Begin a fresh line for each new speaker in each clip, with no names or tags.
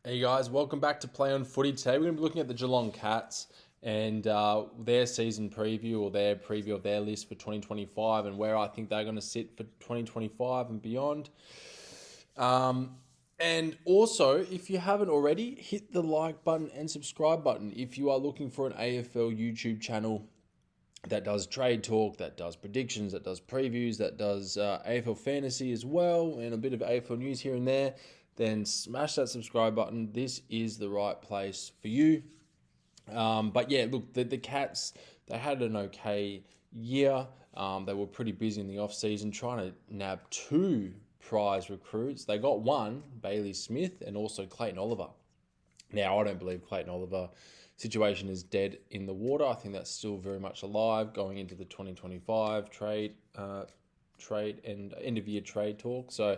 Hey guys, welcome back to Play on Footy. Today we're going to be looking at the Geelong Cats and their season preview or their preview of their list for 2025 and where I think they're going to sit for 2025 and beyond. And also, if you haven't already, hit the like button and subscribe button if you are looking for an AFL YouTube channel that does trade talk, that does predictions, that does previews, that does AFL fantasy as well, and a bit of AFL news here and there, then smash that subscribe button. This is the right place for you. But yeah, look, the Cats, they had an okay year. They were pretty busy in the off-season trying to nab two prize recruits. They got one, Bailey Smith, and also Clayton Oliver. Now, I don't believe Clayton Oliver situation is dead in the water. I think that's still very much alive going into the 2025 trade and end of year trade talk. So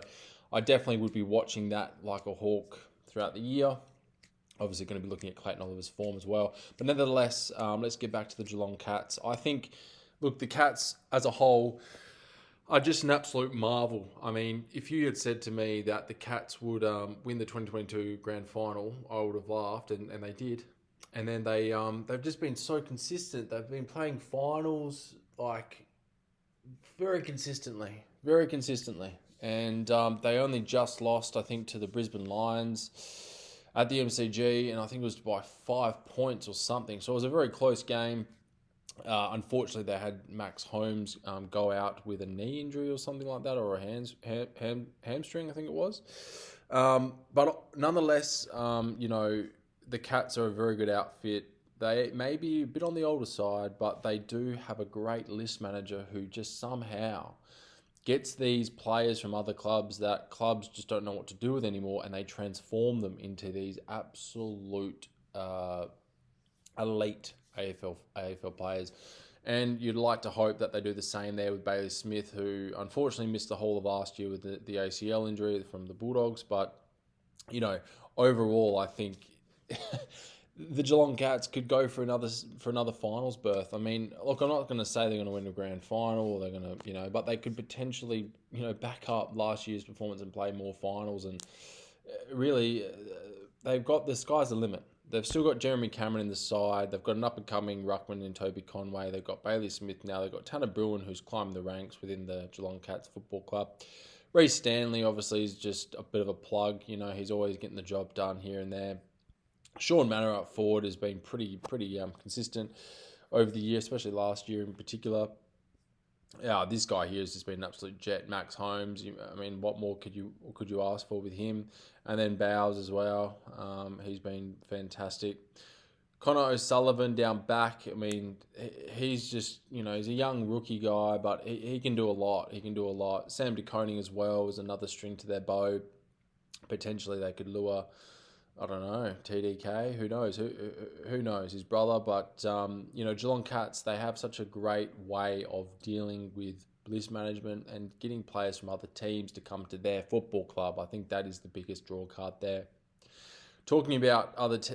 I definitely would be watching that like a hawk throughout the year. Obviously going to be looking at Clayton Oliver's form as well. But nevertheless, let's get back to the Geelong Cats. I think, look, the Cats as a whole are just an absolute marvel. I mean, if you had said to me that the Cats would win the 2022 grand final, I would have laughed, and they did. And then they've just been so consistent. They've been playing finals like very consistently. And they only just lost, I think, to the Brisbane Lions at the MCG, and I think it was by 5 points or something. So it was a very close game. Unfortunately, they had Max Holmes go out with a knee injury or something like that, or a hamstring, I think it was. But nonetheless, the Cats are a very good outfit. They may be a bit on the older side, but they do have a great list manager who just somehow gets these players from other clubs that clubs just don't know what to do with anymore, and they transform them into these absolute elite AFL players. And you'd like to hope that they do the same there with Bailey Smith, who unfortunately missed the whole of last year with the ACL injury from the Bulldogs. But, overall, I think the Geelong Cats could go for another finals berth. I mean, look, I'm not going to say they're going to win a grand final, or they're going to, but they could potentially, back up last year's performance and play more finals. And really, they've got the sky's the limit. They've still got Jeremy Cameron in the side. They've got an up-and-coming ruckman in Toby Conway. They've got Bailey Smith now. They've got Tanner Bruin, who's climbed the ranks within the Geelong Cats Football Club. Reece Stanley, obviously, is just a bit of a plug. He's always getting the job done here and there. Sean Manor up forward has been pretty consistent over the year, especially last year in particular. Yeah, this guy here has just been an absolute jet. Max Holmes. I mean, what more could you ask for with him? And then Bowes as well. He's been fantastic. Connor O'Sullivan down back. I mean, he's just he's a young rookie guy, but he can do a lot. Sam De Koning as well is another string to their bow. Potentially, they could lure, I don't know, TDK. Who knows? Who knows? His brother. But, Geelong Cats, they have such a great way of dealing with list management and getting players from other teams to come to their football club. I think that is the biggest draw card there. Talking about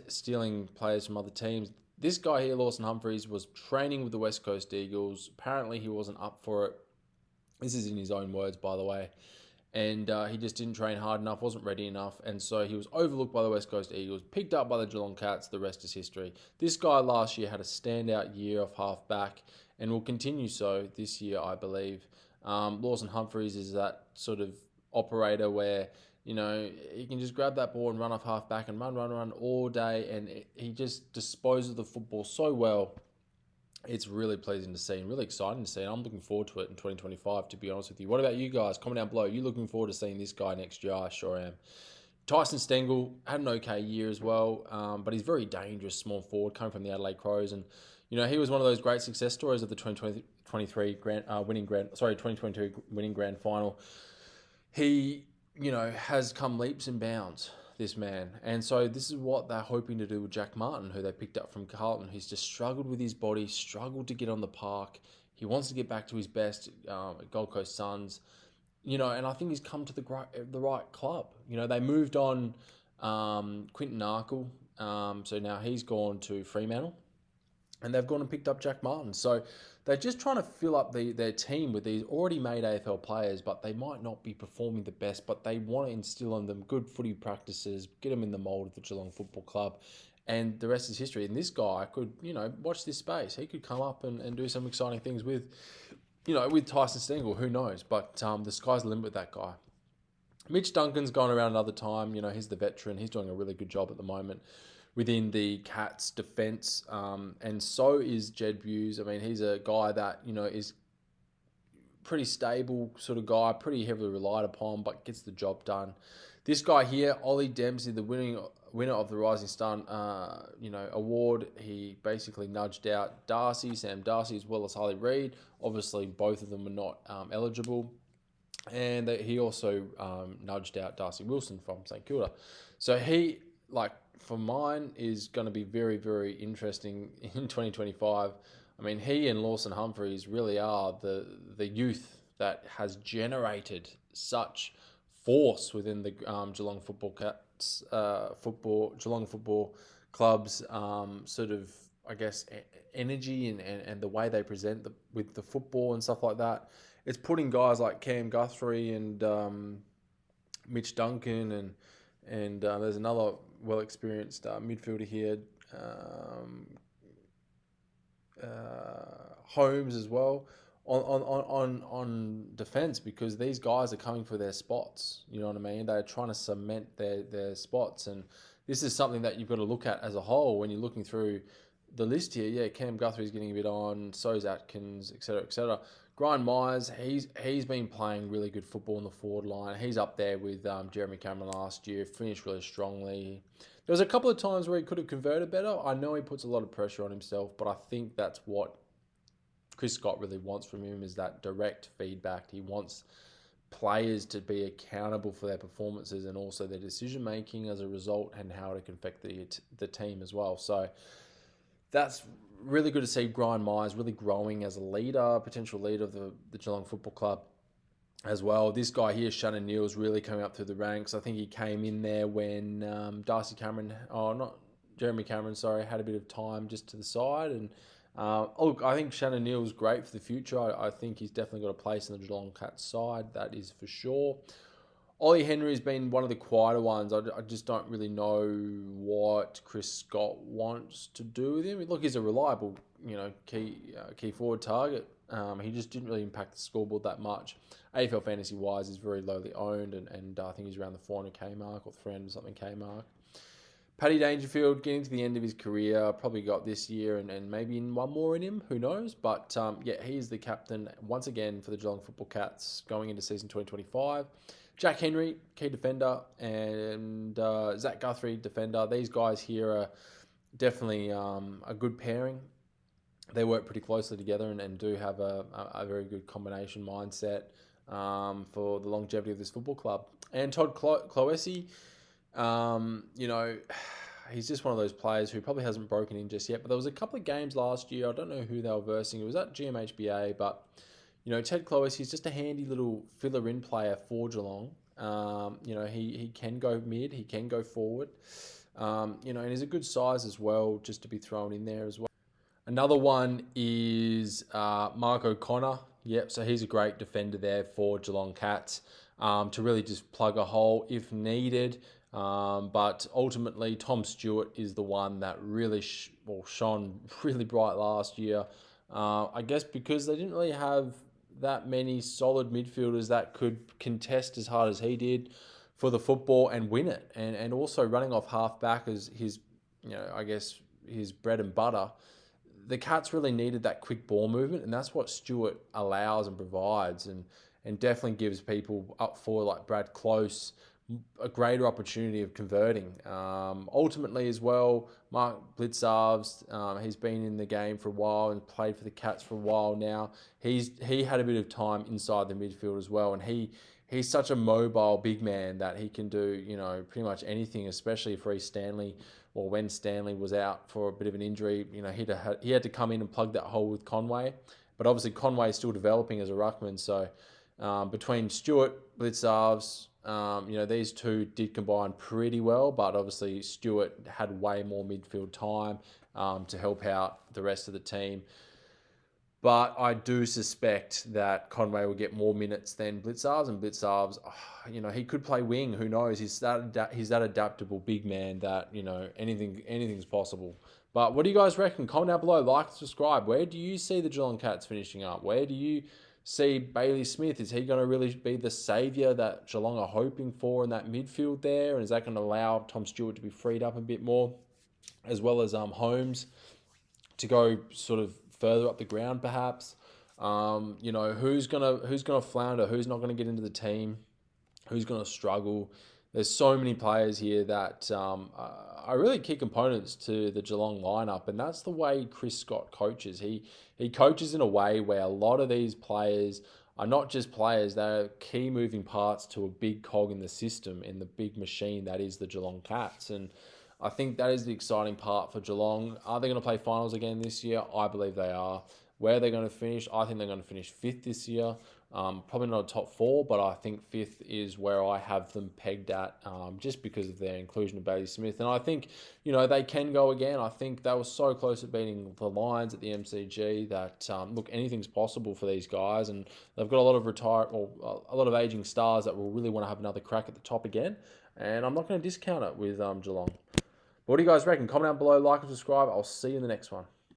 stealing players from other teams, this guy here, Lawson Humphries, was training with the West Coast Eagles. Apparently, he wasn't up for it. This is in his own words, by the way. And he just didn't train hard enough, wasn't ready enough, and so he was overlooked by the West Coast Eagles, picked up by the Geelong Cats. The rest is history. This guy last year had a standout year off half-back and will continue so this year, I believe. Lawson Humphries is that sort of operator where, he can just grab that ball and run off half-back and run all day, and he just disposes of the football so well. It's really pleasing to see and really exciting to see. And I'm looking forward to it in 2025, to be honest with you. What about you guys? Comment down below. Are you looking forward to seeing this guy next year? I sure am. Tyson Stengel had an okay year as well, but he's very dangerous small forward, coming from the Adelaide Crows. And, he was one of those great success stories of the 2022 winning grand final. He, has come leaps and bounds, this man. And so this is what they're hoping to do with Jack Martin, who they picked up from Carlton, who's just struggled with his body, struggled to get on the park. He wants to get back to his best at Gold Coast Suns. And I think he's come to the right club. They moved on Quinton Narkle, so now he's gone to Fremantle. and they've gone and picked up Jack Martin. So they're just trying to fill up their team with these already made AFL players, but they might not be performing the best, but they want to instill in them good footy practices, get them in the mould of the Geelong Football Club, and the rest is history. And this guy could, watch this space. He could come up and do some exciting things with, with Tyson Stengel. Who knows? But the sky's the limit with that guy. Mitch Duncan's gone around another time. He's the veteran. He's doing a really good job at the moment within the Cats' defence. And so is Jed Hughes. I mean, he's a guy that, is pretty stable sort of guy, pretty heavily relied upon, but gets the job done. This guy here, Ollie Dempsey, the winner of the Rising Star, award. He basically nudged out Sam Darcy, as well as Harley Reid. Obviously, both of them were not eligible. And he also nudged out Darcy Wilson from St Kilda. So he, for mine, is going to be very, very interesting in 2025. I mean, he and Lawson Humphreys really are the youth that has generated such force within the Geelong Football Cats, Geelong Football Club's sort of, I guess, energy and the way they present with the football and stuff like that. It's putting guys like Cam Guthrie and Mitch Duncan and there's another well-experienced midfielder here, Holmes as well, on defence, because these guys are coming for their spots. You know what I mean? They're trying to cement their spots, and this is something that you've got to look at as a whole when you're looking through the list here. Yeah, Cam Guthrie's getting a bit on, so's Atkins, etc., etc. Brian Myers, he's been playing really good football in the forward line. He's up there with Jeremy Cameron last year, finished really strongly. There was a couple of times where he could have converted better. I know he puts a lot of pressure on himself, but I think that's what Chris Scott really wants from him, is that direct feedback. He wants players to be accountable for their performances and also their decision-making as a result, and how it can affect the team as well. So that's really good to see Brian Myers really growing as a leader, potential leader of the Geelong Football Club as well. This guy here, Shannon Neal's really coming up through the ranks. I think he came in there when Jeremy Cameron, had a bit of time just to the side. And I think Shannon Neal's great for the future. I think he's definitely got a place in the Geelong Cats side, that is for sure. Ollie Henry's been one of the quieter ones. I just don't really know what Chris Scott wants to do with him. Look, he's a reliable, key forward target. He just didn't really impact the scoreboard that much. AFL fantasy-wise, he's very lowly owned, and I think he's around the 400k mark or 300-something K mark. Paddy Dangerfield, getting to the end of his career, probably got this year and maybe one more in him, who knows? But he's the captain once again for the Geelong Football Cats going into season 2025. Jack Henry, key defender, and Zach Guthrie, defender. These guys here are definitely a good pairing. They work pretty closely together and do have a very good combination mindset for the longevity of this football club. And Todd Cloesi, he's just one of those players who probably hasn't broken in just yet. But there was a couple of games last year, I don't know who they were versing. It was at GMHBA, but Ted Cloesi, he's just a handy little filler-in player for Geelong. He can go mid, he can go forward. And he's a good size as well, just to be thrown in there as well. Another one is Mark O'Connor. Yep, so he's a great defender there for Geelong Cats to really just plug a hole if needed. But ultimately, Tom Stewart is the one that really shone really bright last year. I guess because they didn't really have that many solid midfielders that could contest as hard as he did for the football and win it. And also running off half-back as his, his bread and butter. The Cats really needed that quick ball movement, and that's what Stewart allows and provides, and definitely gives people up for like Brad Close a greater opportunity of converting. Ultimately as well, Mark Blitzarves, he's been in the game for a while and played for the Cats for a while now. He had a bit of time inside the midfield as well, and he's such a mobile big man that he can do, pretty much anything, especially for Stanley, or when Stanley was out for a bit of an injury. He had to come in and plug that hole with Conway, but obviously Conway is still developing as a ruckman. So between Stewart, Blitzarves, These two did combine pretty well, but obviously Stewart had way more midfield time to help out the rest of the team. But I do suspect that Conway will get more minutes than Blitzarves, and Blitzarves, he could play wing. Who knows? He's that adaptable big man that anything's possible. But what do you guys reckon? Comment down below, like, subscribe. Where do you see the Geelong Cats finishing up? Where do you see Bailey Smith? Is he going to really be the saviour that Geelong are hoping for in that midfield there? And is that going to allow Tom Stewart to be freed up a bit more, as well as Holmes to go sort of further up the ground, perhaps? Who's gonna flounder? Who's not gonna get into the team? Who's gonna struggle? There's so many players here that are really key components to the Geelong lineup, and that's the way Chris Scott coaches. He coaches in a way where a lot of these players are not just players; they're key moving parts to a big cog in the system, in the big machine that is the Geelong Cats. And I think that is the exciting part for Geelong. Are they going to play finals again this year? I believe they are. Where they're going to finish? I think they're going to finish fifth this year. Probably not a top four, but I think fifth is where I have them pegged at, just because of their inclusion of Bailey Smith. And I think, they can go again. I think they were so close at beating the Lions at the MCG that, anything's possible for these guys. And they've got a lot of aging stars that will really want to have another crack at the top again. And I'm not going to discount it with Geelong. What do you guys reckon? Comment down below, like and subscribe. I'll see you in the next one.